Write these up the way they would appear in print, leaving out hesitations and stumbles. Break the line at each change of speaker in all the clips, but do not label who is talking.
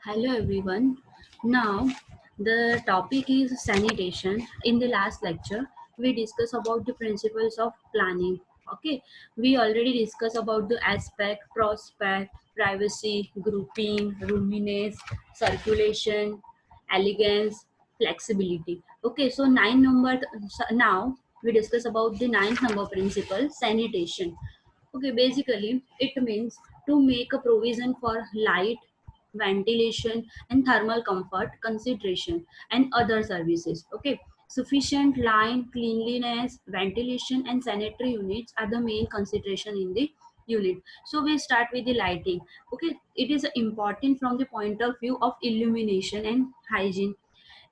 Hello everyone. Now the topic is sanitation. In the last lecture, we discussed about the principles of planning. Okay, we already discussed about the aspect, prospect, privacy, grouping, roominess, circulation, elegance, flexibility. Okay, so now we discuss about the ninth number principle, sanitation. Okay, basically it means to make a provision for light, ventilation, and thermal comfort consideration and other services. Okay, sufficient line, cleanliness, ventilation, and sanitary units are the main consideration in the unit. So we start with the lighting. Okay, it is important from the point of view of illumination and hygiene.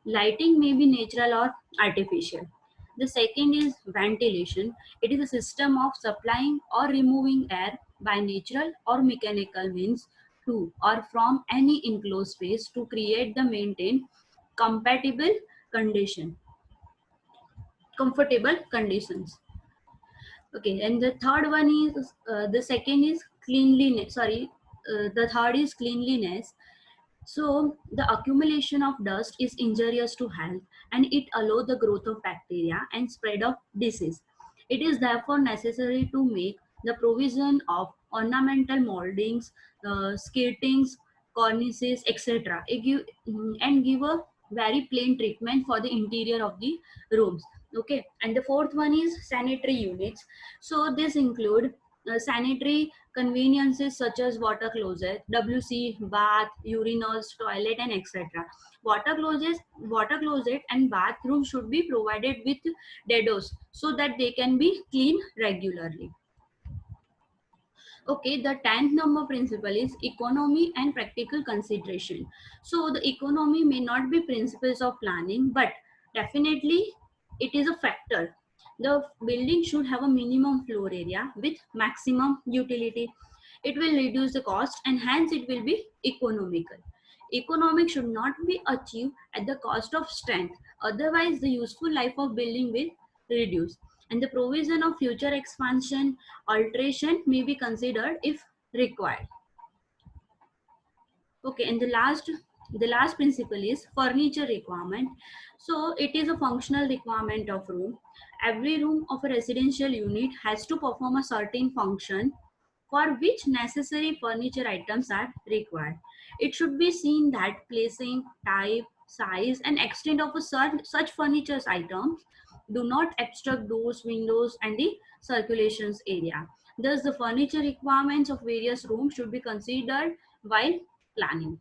Lighting may be natural or artificial. The second is ventilation. It is a system of supplying or removing air by natural or mechanical means to or from any enclosed space to create the maintain compatible condition, comfortable conditions. Okay, and the third one is the second is cleanliness. The third is cleanliness. So the accumulation of dust is injurious to health and it allows the growth of bacteria and spread of disease. It is therefore necessary to make the provision of ornamental moldings, skirtings, cornices, etc. And give a very plain treatment for the interior of the rooms. Okay, and the fourth one is sanitary units. So this include sanitary conveniences such as water closet, WC, bath, urinals, toilet, and etc. Water closet, and bathroom should be provided with dedos so that they can be cleaned regularly. Okay, the 10th number principle is economy and practical consideration. So the economy may not be principles of planning, but definitely it is a factor. The building should have a minimum floor area with maximum utility. It will reduce the cost and hence it will be economical. Economic should not be achieved at the cost of strength. Otherwise, the useful life of building will reduce. And the provision of future expansion alteration may be considered if required. Okay, and the last principle is furniture requirement. So it is a functional requirement of room. Every room of a residential unit has to perform a certain function for which necessary furniture items are required. It should be seen that placing, type, size, and extent of such furniture items do not obstruct doors, windows, and the circulations area. Thus, the furniture requirements of various rooms should be considered while planning.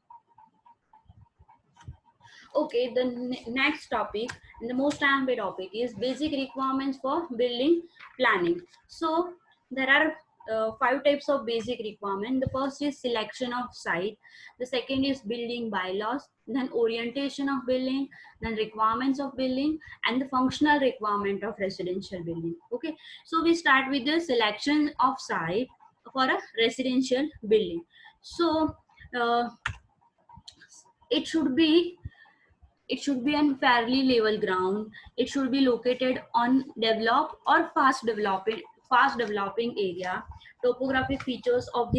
Okay, the next topic and the most ambitious topic is basic requirements for building planning. So there are five types of basic requirement. The first is selection of site. The second is building bylaws. Then orientation of building. Then requirements of building and the functional requirement of residential building. Okay, so we start with the selection of site for a residential building. So uh, it should be it should be on fairly level ground. It should be located on developed or fast developing area. Topographic features of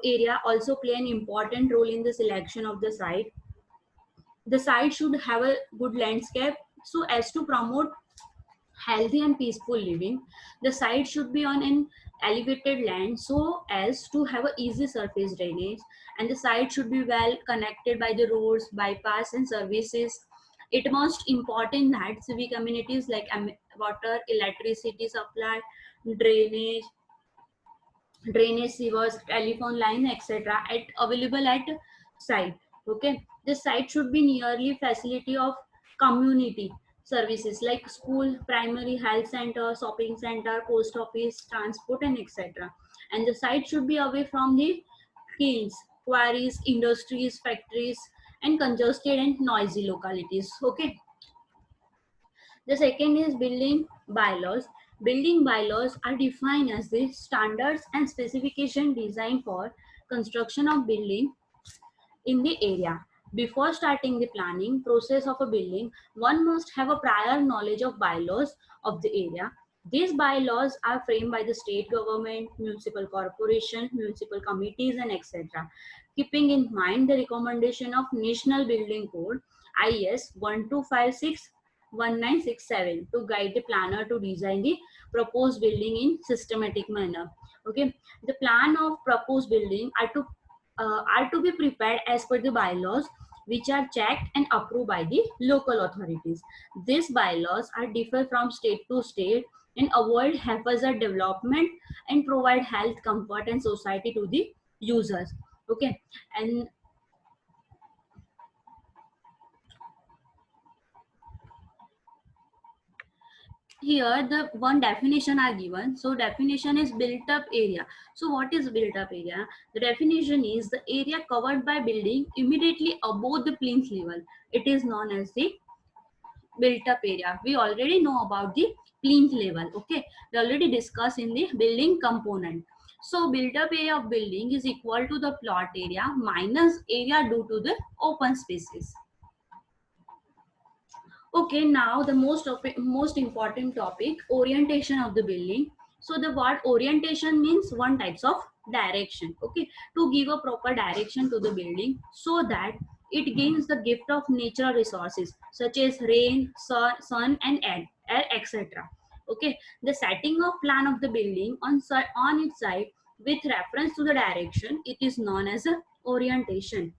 area also play an important role in the selection of the site. The site should have a good landscape so as to promote healthy and peaceful living. The site should be on an elevated land so as to have a easy surface drainage, and the site should be well connected by the roads, bypass, and services. It most important that civic amenities like water, electricity supply, drainage, sewers, telephone line, etc. at available at site. Okay, the site should be nearly facility of community services like school, primary health center, shopping center, post office, transport, and etc. And the site should be away from the kilns, quarries, industries, factories, and congested and noisy localities. Okay, the second is building bylaws. Building bylaws are defined as the standards and specification designed for construction of building in the area. Before starting the planning process of a building, one must have a prior knowledge of bylaws of the area. These bylaws are framed by the state government, municipal corporation, municipal committees, and etc. Keeping in mind the recommendation of National Building Code IS 1256 1967 to guide the planner to design the proposed building in systematic manner. Okay, the plan of proposed building are to be prepared as per the bylaws, which are checked and approved by the local authorities. These bylaws are differ from state to state and avoid haphazard development and provide health, comfort, and society to the users. Okay, and here the one definition are given. So definition is built up area. So what is built up area? The definition is the area covered by building immediately above the plinth level. It is known as the built up area. We already know about the plinth level. Okay, we already discussed in the building component. So built up area of building is equal to the plot area minus area due to the open spaces. Okay, now the most important topic, orientation of the building. So the word orientation means one types of direction. Okay, to give a proper direction to the building so that it gains the gift of natural resources such as rain, sun and air, etc. Okay, the setting of plan of the building on its side with reference to the direction, it is known as a orientation.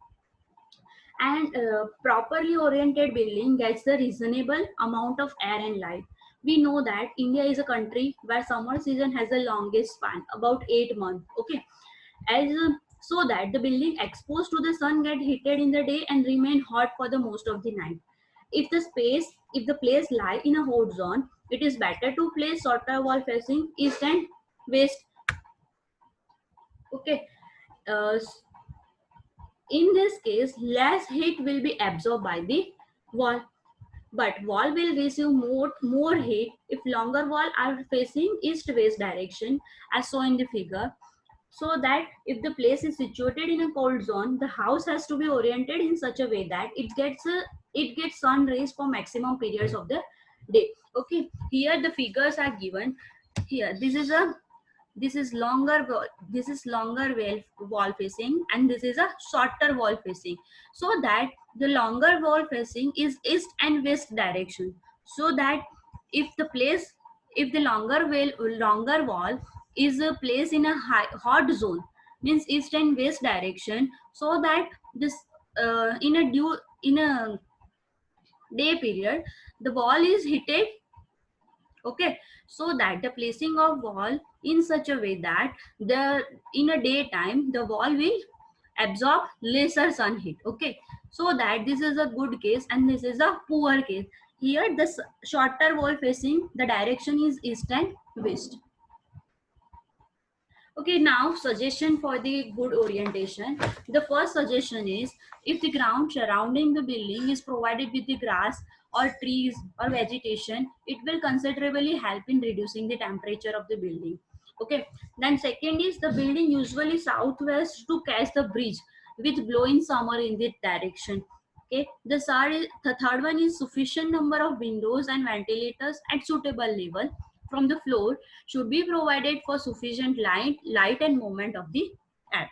And properly oriented building gets the reasonable amount of air and light. We know that India is a country where summer season has the longest span, about 8 months. Okay, as so that the building exposed to the sun get heated in the day and remain hot for the most of the night. If the place lie in a hot zone, it is better to place shorter wall facing east and west. Okay, uh, in this case, less heat will be absorbed by the wall, but wall will receive more heat if longer wall are facing east-west direction as shown in the figure. So that if the place is situated in a cold zone, the house has to be oriented in such a way that it gets sun rays for maximum periods of the day. Okay, here the figures are given. Here this is longer wall facing and this is a shorter wall facing, so that the longer wall facing is east and west direction, so that if the place if the longer wall is placed in a hot zone, means east and west direction, so that this in a day period the wall is heated. Okay, so that the placing of wall in such a way that the in a daytime the wall will absorb lesser sun heat. Okay, so that this is a good case and this is a poor case. Here the shorter wall facing the direction is east and west. Okay, now suggestion for the good orientation. The first suggestion is, if the ground surrounding the building is provided with the grass or trees or vegetation, it will considerably help in reducing the temperature of the building. Okay, then second is the building usually southwest to catch the breeze which blow in summer in that direction. Okay, the third one is sufficient number of windows and ventilators at suitable level from the floor should be provided for sufficient light and movement of the air.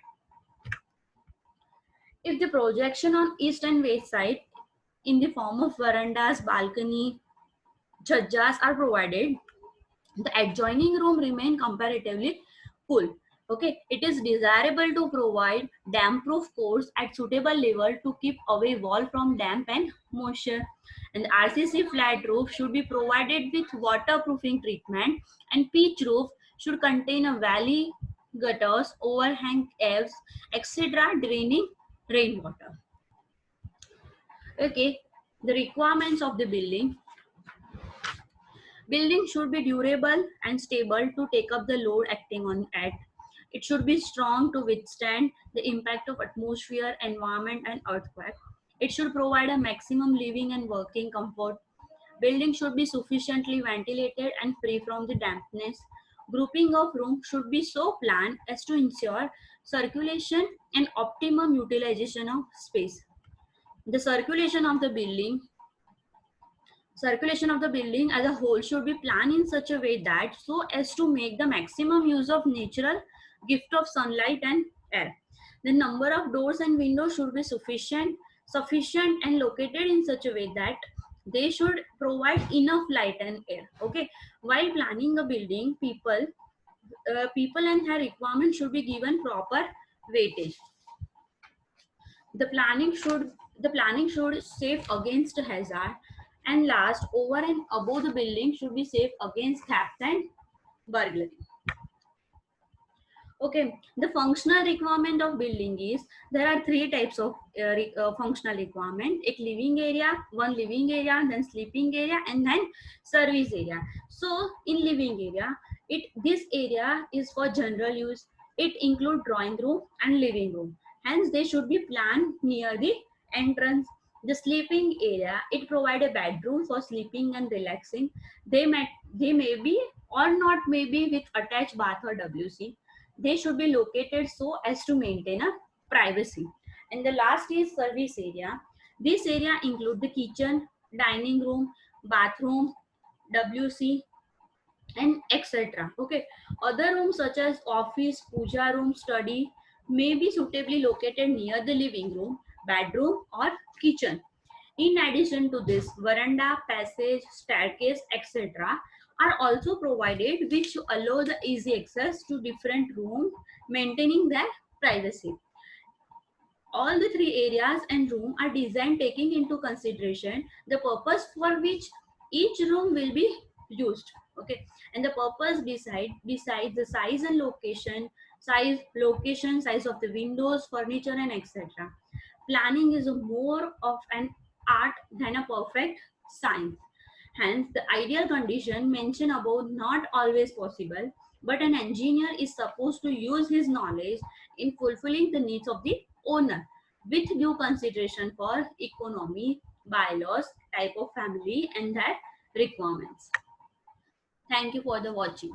If the projection on east and west side in the form of verandas, balcony, chajjas are provided, the adjoining room remain comparatively cool. Okay, it is desirable to provide damp-proof coats at suitable level to keep away wall from damp and moisture. And the RCC flat roof should be provided with waterproofing treatment, and pitch roof should contain a valley gutters, overhang eaves, etc. draining rainwater. Okay, the requirements of the building. Building should be durable and stable to take up the load acting on it. It should be strong to withstand the impact of atmosphere, environment, and earthquake. It should provide a maximum living and working comfort. Building should be sufficiently ventilated and free from the dampness. Grouping of rooms should be so planned as to ensure circulation and optimum utilization of space. The circulation of the building circulation of the building as a whole should be planned in such a way that so as to make the maximum use of natural gift of sunlight and air. The number of doors and windows should be sufficient and located in such a way that they should provide enough light and air. Okay, while planning a building, people and their requirements should be given proper weightage. The planning should save against hazard, and last, over and above the building should be safe against theft and burglary. Okay, the functional requirement of building is there are three types of functional requirement: a living area, one living area, then sleeping area, and then service area. So in living area, this area is for general use. It include drawing room and living room. Hence, they should be planned near the entrance. The sleeping area, it provide a bedroom for sleeping and relaxing. They may be or not may be with attached bath or WC. They should be located so as to maintain a privacy. And the last is service area. This area include the kitchen, dining room, bathroom, WC, and etc. Okay, other rooms such as office, puja room, study may be suitably located near the living room, bedroom, or kitchen. In addition to this, veranda, passage, staircase, etc. are also provided, which allow the easy access to different rooms, maintaining their privacy. All the three areas and room are designed taking into consideration the purpose for which each room will be used. Okay, and the purpose besides the size and size of the windows, furniture, and etc. Planning is more of an art than a perfect science. Hence, the ideal condition mentioned above not always possible, but an engineer is supposed to use his knowledge in fulfilling the needs of the owner with due consideration for economy, bylaws, type of family, and their requirements. Thank you for the watching.